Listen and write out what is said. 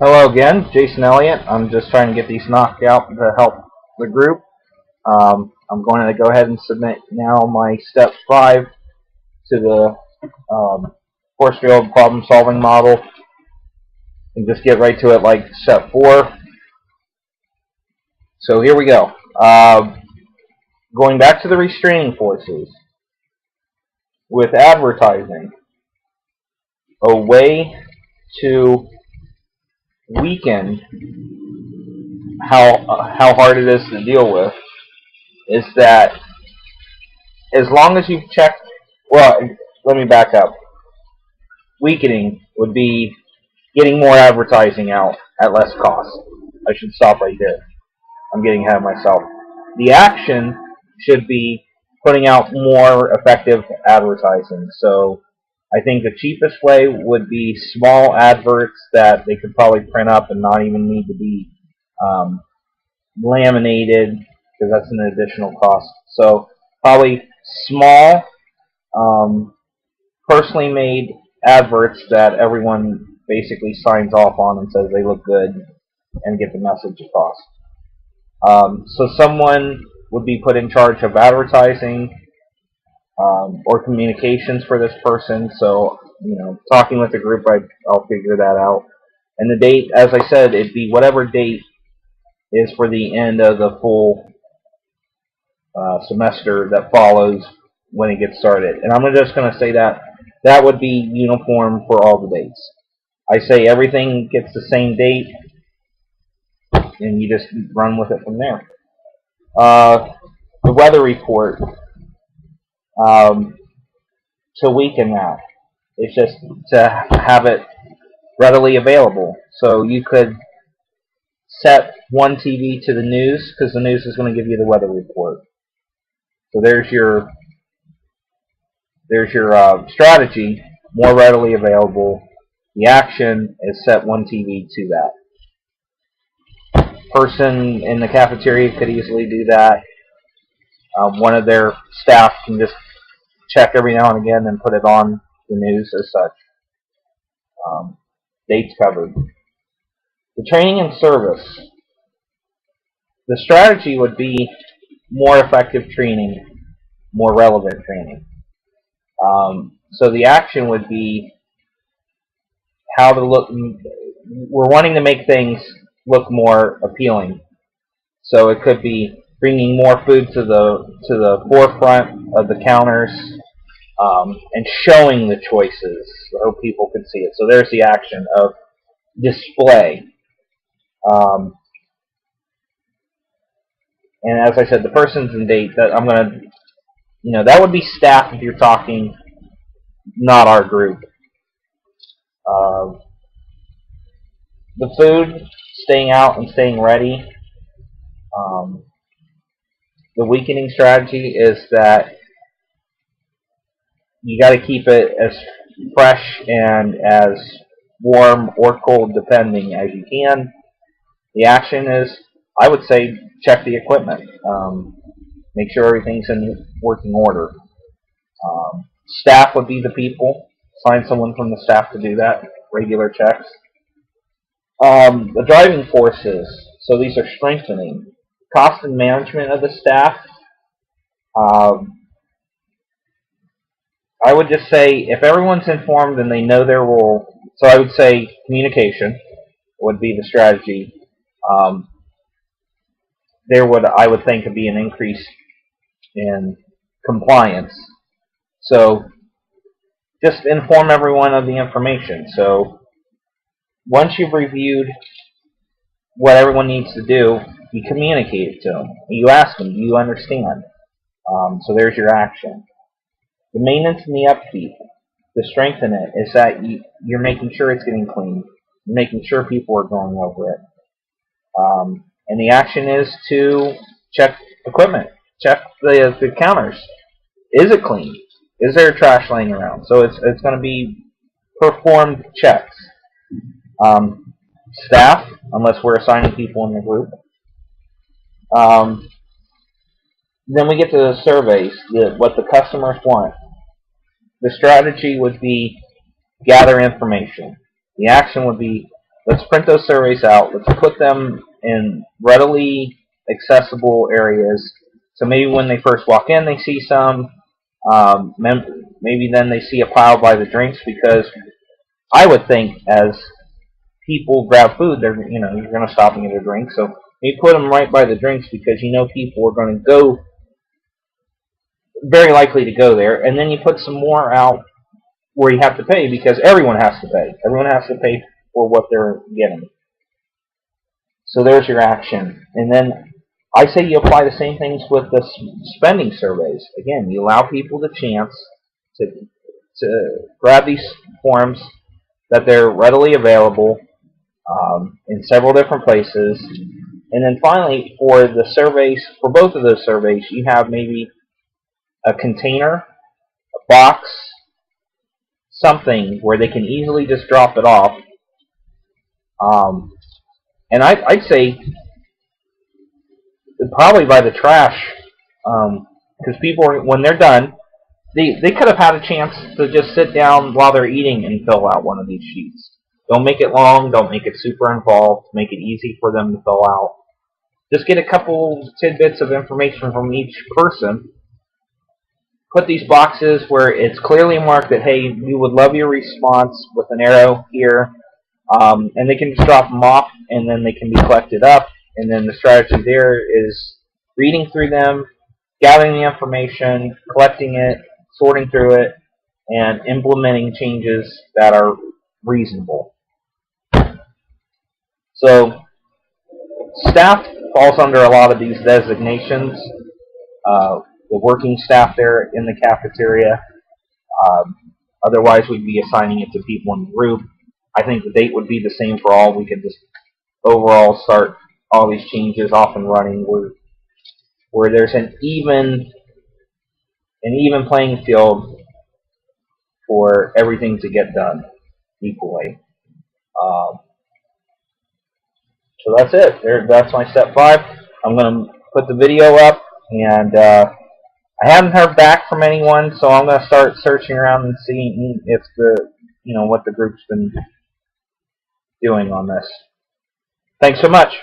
Hello again, Jason Elliott. I'm just trying to get these knocked out to help the group. I'm going to go ahead and submit now my step 5 to the force field problem solving model and just get right to it like step 4. So here we go. Going back to the restraining forces with advertising, a way to weaken how hard it is to deal with is that as long as you've checked, well, let me back up. Weakening would be getting more advertising out at less cost. I should stop right there. I'm getting ahead of myself. The action should be putting out more effective advertising. So I think the cheapest way would be small adverts that they could probably print up and not even need to be laminated, because that's an additional cost. So probably small, personally made adverts that everyone basically signs off on and says they look good and get the message across. So someone would be put in charge of advertising or communications for this person. So, talking with the group, I'll figure that out. And the date, as I said, it'd be whatever date is for the end of the full semester that follows when it gets started. And I'm just going to say that would be uniform for all the dates. I say everything gets the same date, and you just run with it from there. The weather report, to weaken that, it's just to have it readily available. So you could set one TV to the news, because the news is going to give you the weather report. So there's your strategy, more readily available. The action is set one TV to that. Person in the cafeteria could easily do that. One of their staff can just check every now and again and put it on the news as such. Dates covered. The training and service. The strategy would be more effective training, more relevant training. So the action would be how to look. We're wanting to make things look more appealing. So it could be bringing more food to the forefront of the counters and showing the choices so people could see it. So there's the action of display. And as I said, the persons and date, that I'm going to, that would be staff if you're talking, not our group. The food, staying out and staying ready. The weakening strategy is that you got to keep it as fresh and as warm or cold, depending, as you can. The action is, I would say, check the equipment. Make sure everything's in working order. Staff would be the people. Find someone from the staff to do that. Regular checks. The driving forces. So these are strengthening. Cost and management of the staff. I would just say, if everyone's informed and they know their role, so I would say communication would be the strategy. I would think, would be an increase in compliance. So just inform everyone of the information. So once you've reviewed what everyone needs to do, you communicate it to them. You ask them, do you understand? So there's your action. The maintenance and the upkeep, to strengthen it, is that you're making sure it's getting cleaned. You're making sure people are going over it. And the action is to check equipment. Check the counters. Is it clean? Is there trash laying around? So it's going to be performed checks. Staff, unless we're assigning people in the group. Then we get to the surveys, what the customers want. The strategy would be gather information. The action would be let's print those surveys out. Let's put them in readily accessible areas. So maybe when they first walk in, they see some. Maybe then they see a pile by the drinks, because I would think as people grab food, you're going to stop and get a drink. So you put them right by the drinks, because you know people are going to go, very likely to go there. And then you put some more out where you have to pay, because everyone has to pay. Everyone has to pay for what they're getting. So there's your action. And then I say you apply the same things with the spending surveys. Again, you allow people the chance to grab these forms, that they're readily available in several different places. And then finally, for the surveys, for both of those surveys, you have maybe a container, a box, something where they can easily just drop it off. And I'd say probably by the trash, because people, when they're done, they could have had a chance to just sit down while they're eating and fill out one of these sheets. Don't make it long. Don't make it super involved. Make it easy for them to fill out. Just get a couple tidbits of information from each person. Put these boxes where it's clearly marked that, hey, we would love your response, with an arrow here. And they can just drop them off, and then they can be collected up. And then the strategy there is reading through them, gathering the information, collecting it, sorting through it, and implementing changes that are reasonable. So staff falls under a lot of these designations. The working staff there in the cafeteria. Otherwise, we'd be assigning it to people in the group. I think the date would be the same for all. We could just overall start all these changes off and running, where there's an even playing field for everything to get done equally. So that's it. That's my step 5. I'm going to put the video up, and I haven't heard back from anyone, so I'm going to start searching around and seeing if what the group's been doing on this. Thanks so much.